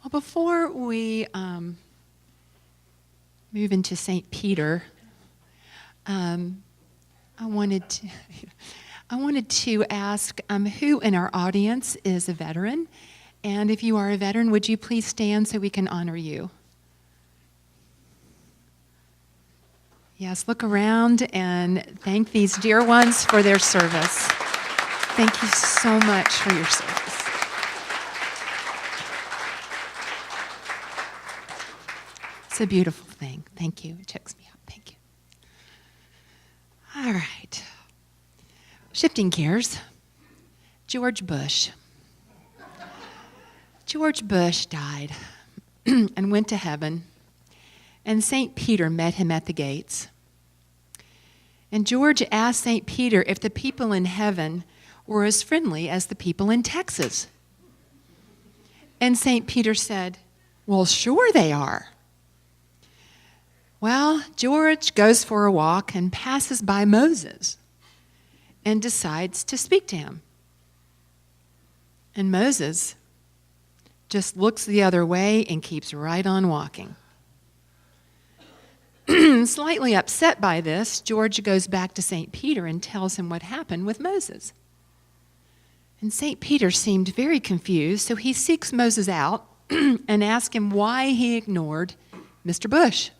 Well, before we move into St. Peter, I wanted to ask who in our audience is a veteran, and if you are a veteran, would you please stand so we can honor you? Yes, look around and thank these dear ones for their service. Thank you so much for your service. It's a beautiful thing. Thank you. It checks me out. Thank you. All right. Shifting gears. George Bush. George Bush died and went to heaven, and St. Peter met him at the gates. And George asked St. Peter if the people in heaven were as friendly as the people in Texas. And St. Peter said, "Well, sure they are." Well, George goes for a walk and passes by Moses and decides to speak to him. And Moses just looks the other way and keeps right on walking. Slightly upset by this, George goes back to St. Peter and tells him what happened with Moses. And St. Peter seemed very confused, so he seeks Moses out and asks him why he ignored Mr. Bush.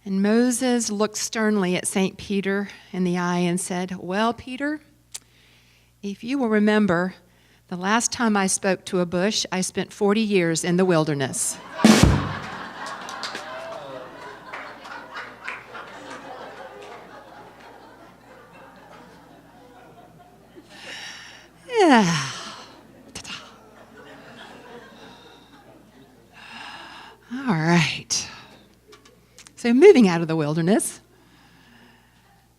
And Moses looked sternly at St. Peter in the eye and said, "Well, Peter, if you will remember, the last time I spoke to a bush, I spent 40 years in the wilderness." Yeah. All right. So moving out of the wilderness,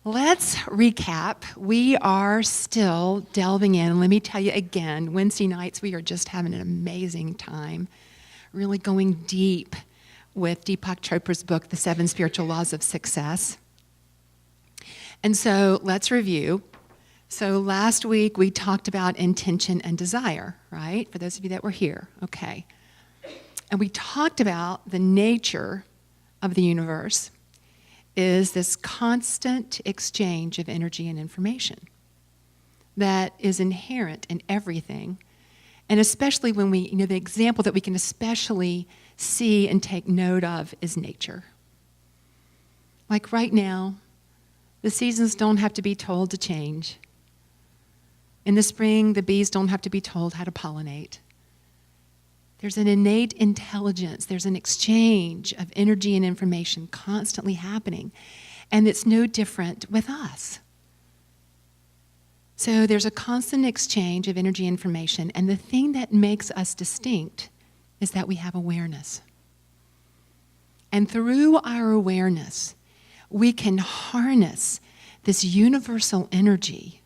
let's recap. We are still delving in. Let me tell you again, Wednesday nights we are just having an amazing time, really going deep with Deepak Chopra's book, The 7 Spiritual Laws of Success. And so let's review. So last week we talked about intention and desire, right? For those of you that were here, okay. And we talked about the nature of the universe is this constant exchange of energy and information that is inherent in everything. And especially when we, the example that we can especially see and take note of is nature. Like right now, the seasons don't have to be told to change. In the spring, the bees don't have to be told how to pollinate. There's an innate intelligence. There's an exchange of energy and information constantly happening. And it's no different with us. So there's a constant exchange of energy and information. And the thing that makes us distinct is that we have awareness. And through our awareness, we can harness this universal energy,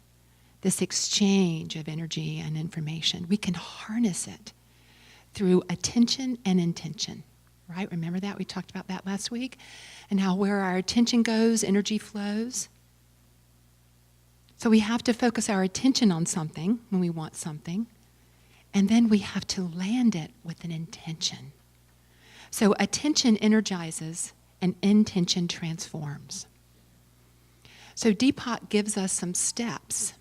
this exchange of energy and information. We can harness it through attention and intention, right? Remember that? We talked about that last week, and how where our attention goes, energy flows. So we have to focus our attention on something when we want something, and then we have to land it with an intention. So attention energizes and intention transforms. So Deepak gives us some steps.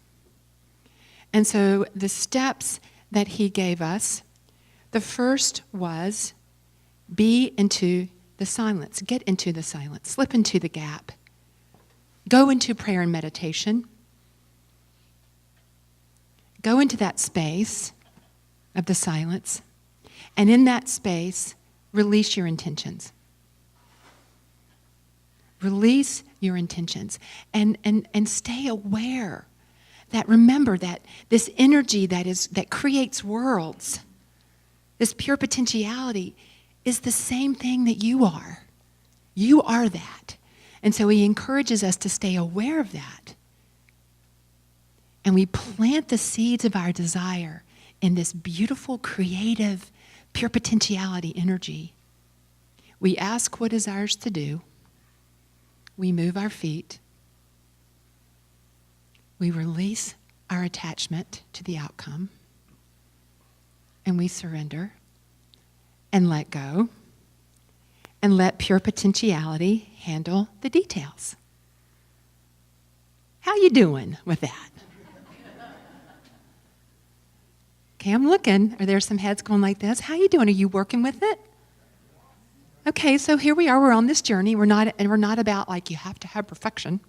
And so the steps that he gave us, the first was be into the silence, get into the silence, slip into the gap, go into prayer and meditation, go into that space of the silence, and in that space, release your intentions. Release your intentions and stay aware that remember that this energy that creates worlds, this pure potentiality, is the same thing that you are. You are that. And so he encourages us to stay aware of that. And we plant the seeds of our desire in this beautiful, creative, pure potentiality energy. We ask what is ours to do. We move our feet. We release our attachment to the outcome. and we surrender and let go and let pure potentiality handle the details. How you doing with that? Okay, I'm looking. Are there some heads going like this? How you doing? Are you working with it? Okay, so here we are. We're on this journey. We're not about like you have to have perfection.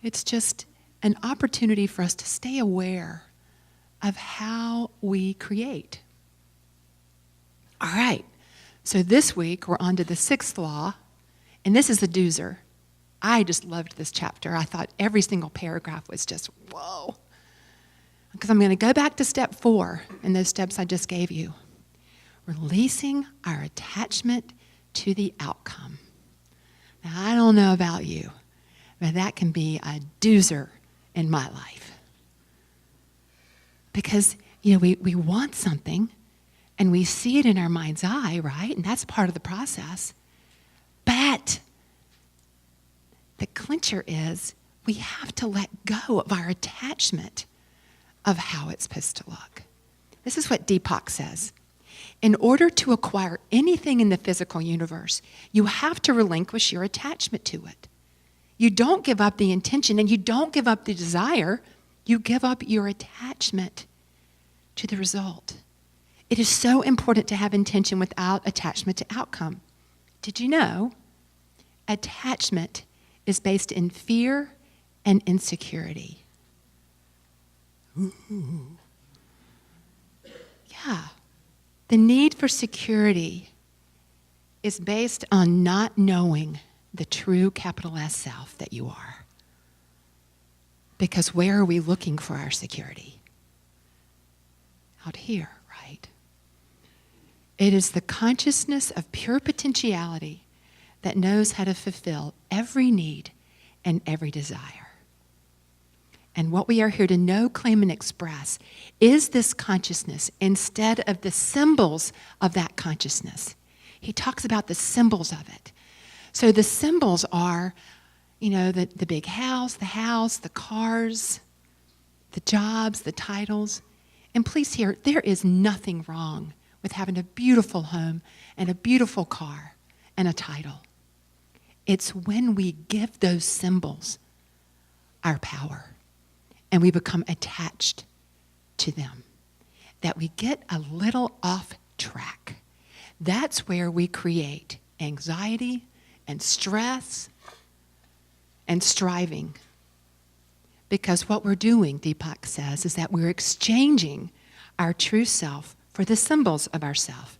It's just an opportunity for us to stay aware of how we create. All right. So this week we're on to the 6th law, and this is a doozer. I just loved this chapter. I thought every single paragraph was just whoa. Because I'm going to go back to step 4 in those steps I just gave you. Releasing our attachment to the outcome. Now, I don't know about you, but that can be a doozer in my life. Because, we want something, and we see it in our mind's eye, right? And that's part of the process. But the clincher is we have to let go of our attachment of how it's supposed to look. This is what Deepak says. In order to acquire anything in the physical universe, you have to relinquish your attachment to it. You don't give up the intention and you don't give up the desire. You give up your attachment to the result. It is so important to have intention without attachment to outcome. Did you know? Attachment is based in fear and insecurity. Ooh. Yeah. The need for security is based on not knowing the true capital S self that you are. Because where are we looking for our security? Out here, right? It is the consciousness of pure potentiality that knows how to fulfill every need and every desire. And what we are here to know, claim, and express is this consciousness instead of the symbols of that consciousness. He talks about the symbols of it. So the symbols are, the big house, the cars, the jobs, the titles. And please hear, there is nothing wrong with having a beautiful home and a beautiful car and a title. It's when we give those symbols our power and we become attached to them that we get a little off track. That's where we create anxiety and stress and striving. Because what we're doing, Deepak says, is that we're exchanging our true self for the symbols of ourself.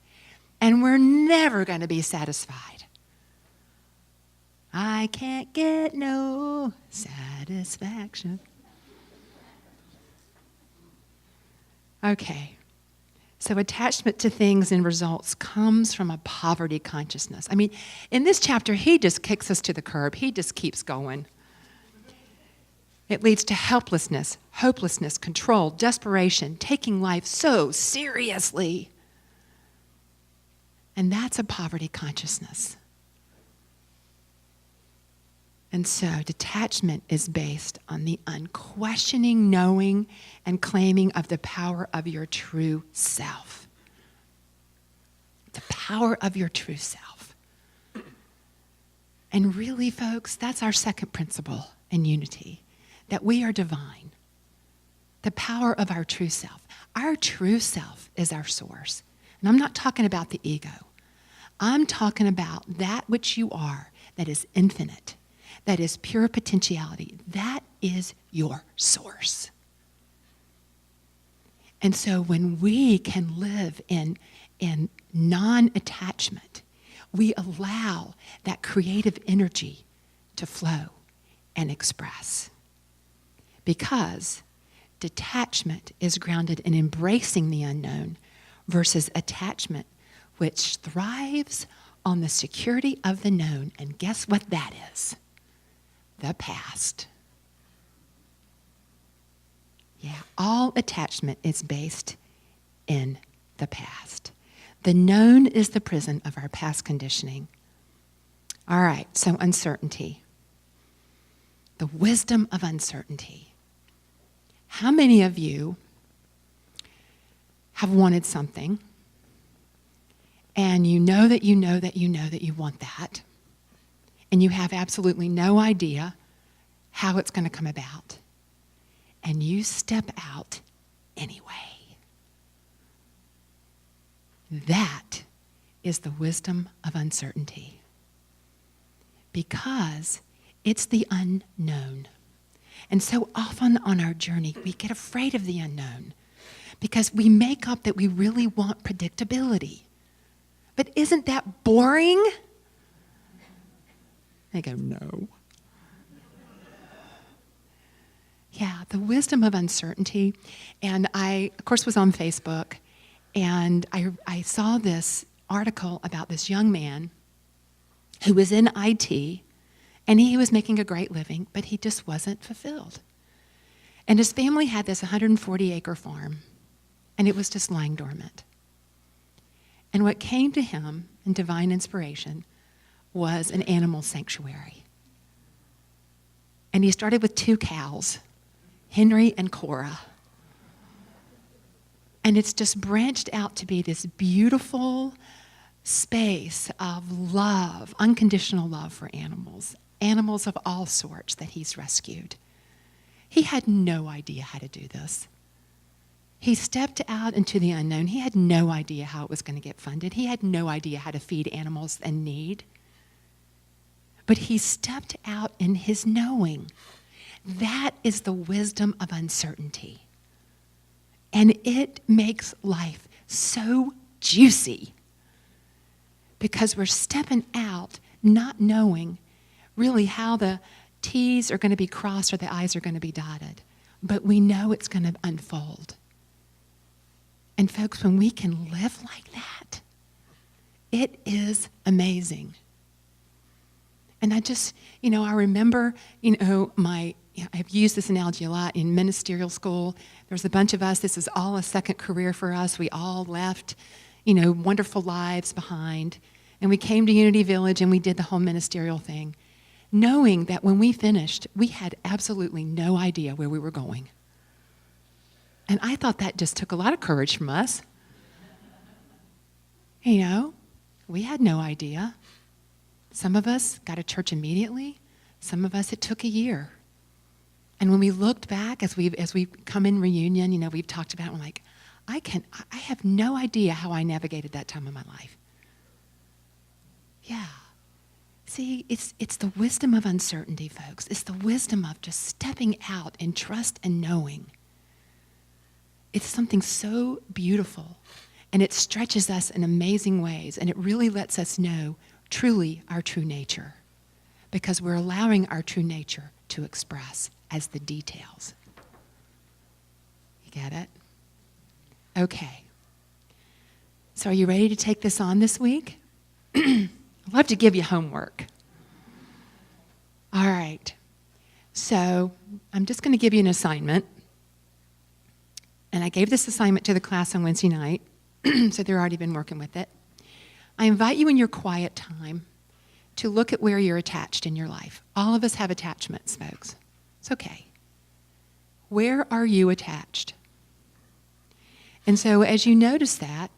And we're never going to be satisfied. I can't get no satisfaction. Okay. So attachment to things and results comes from a poverty consciousness. I mean, in this chapter, he just kicks us to the curb. He just keeps going. It leads to helplessness, hopelessness, control, desperation, taking life so seriously. And that's a poverty consciousness. And so detachment is based on the unquestioning knowing and claiming of the power of your true self. The power of your true self. And really, folks, that's our second principle in unity, that we are divine. The power of our true self. Our true self is our source. And I'm not talking about the ego. I'm talking about that which you are that is infinite. That is pure potentiality. That is your source. And so when we can live in non-attachment, we allow that creative energy to flow and express. Because detachment is grounded in embracing the unknown versus attachment, which thrives on the security of the known. And guess what that is? The past. Yeah, all attachment is based in the past. The known is the prison of our past conditioning. All right, so uncertainty. The wisdom of uncertainty. How many of you have wanted something, and you know that you know that you know that you want that, and you have absolutely no idea how it's going to come about, and you step out anyway. That is the wisdom of uncertainty, because it's the unknown. And so often on our journey, we get afraid of the unknown because we make up that we really want predictability. But isn't that boring? They go, no. Yeah, the wisdom of uncertainty. And I, of course, was on Facebook, and I saw this article about this young man who was in IT, and he was making a great living, but he just wasn't fulfilled. And his family had this 140-acre farm, and it was just lying dormant. And what came to him in divine inspiration was an animal sanctuary. And he started with 2 cows, Henry and Cora. And it's just branched out to be this beautiful space of love, unconditional love for animals, animals of all sorts that he's rescued. He had no idea how to do this. He stepped out into the unknown. He had no idea how it was going to get funded. He had no idea how to feed animals in need. But he stepped out in his knowing. That is the wisdom of uncertainty. And it makes life so juicy because we're stepping out not knowing really how the T's are going to be crossed or the I's are going to be dotted. But we know it's going to unfold. And folks, when we can live like that, it is amazing. And I just, I remember, I've used this analogy a lot in ministerial school. There was a bunch of us. This is all a second career for us. We all left, wonderful lives behind. And we came to Unity Village and we did the whole ministerial thing, knowing that when we finished, we had absolutely no idea where we were going. And I thought that just took a lot of courage from us. We had no idea. Some of us got to church immediately. Some of us, it took a year. And when we looked back, as we come in reunion, we've talked about it, we're like, I have no idea how I navigated that time of my life. Yeah. See, it's the wisdom of uncertainty, folks. It's the wisdom of just stepping out in trust and knowing. It's something so beautiful, and it stretches us in amazing ways, and it really lets us know truly our true nature, because we're allowing our true nature to express as the details. You get it? Okay. So are you ready to take this on this week? I'd love to give you homework. All right. So I'm just going to give you an assignment. And I gave this assignment to the class on Wednesday night, so they've already been working with it. I invite you in your quiet time to look at where you're attached in your life. All of us have attachments, folks. It's okay. Where are you attached? And so as you notice that,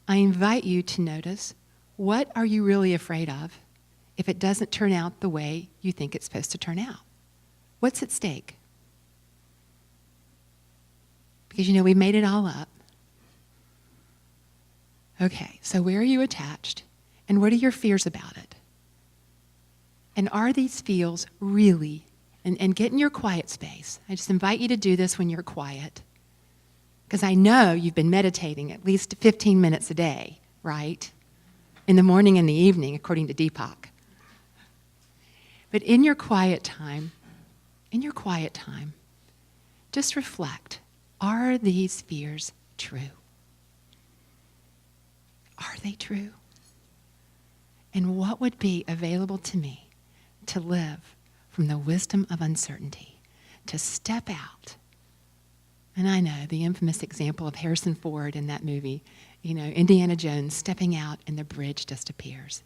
I invite you to notice, what are you really afraid of if it doesn't turn out the way you think it's supposed to turn out? What's at stake? Because we've made it all up. Okay, so where are you attached? And what are your fears about it? And are these feels really, and get in your quiet space. I just invite you to do this when you're quiet. Because I know you've been meditating at least 15 minutes a day, right? In the morning and the evening, according to Deepak. But in your quiet time, just reflect. Are these fears true? Are they true? And what would be available to me to live from the wisdom of uncertainty, to step out? And I know the infamous example of Harrison Ford in that movie, Indiana Jones stepping out and the bridge just appears.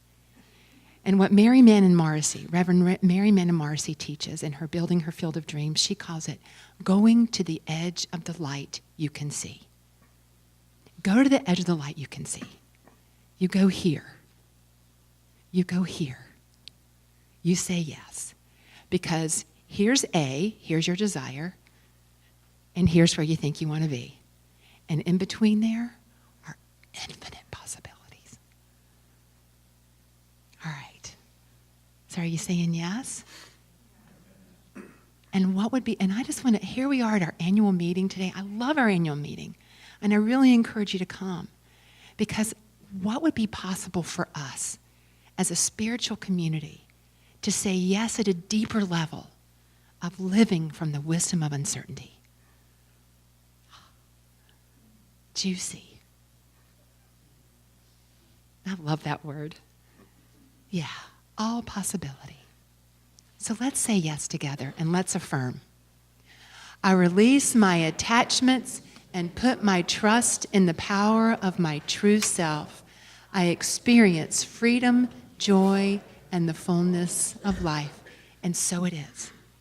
And what Mary Mann Morrissey, Reverend Mary Mann Morrissey teaches in her Building Her Field of Dreams, she calls it going to the edge of the light you can see. Go to the edge of the light you can see. You go here. You go here. You say yes. Because here's A, here's your desire, and here's where you think you want to be. And in between there are infinite possibilities. All right. So are you saying yes? And what would be, and I just want to, here we are at our annual meeting today. I love our annual meeting. And I really encourage you to come. Because what would be possible for us as a spiritual community to say yes at a deeper level of living from the wisdom of uncertainty? Juicy. I love that word. Yeah, all possibility. So let's say yes together and let's affirm. I release my attachments and put my trust in the power of my true self. I experience freedom, joy, and the fullness of life. And so it is.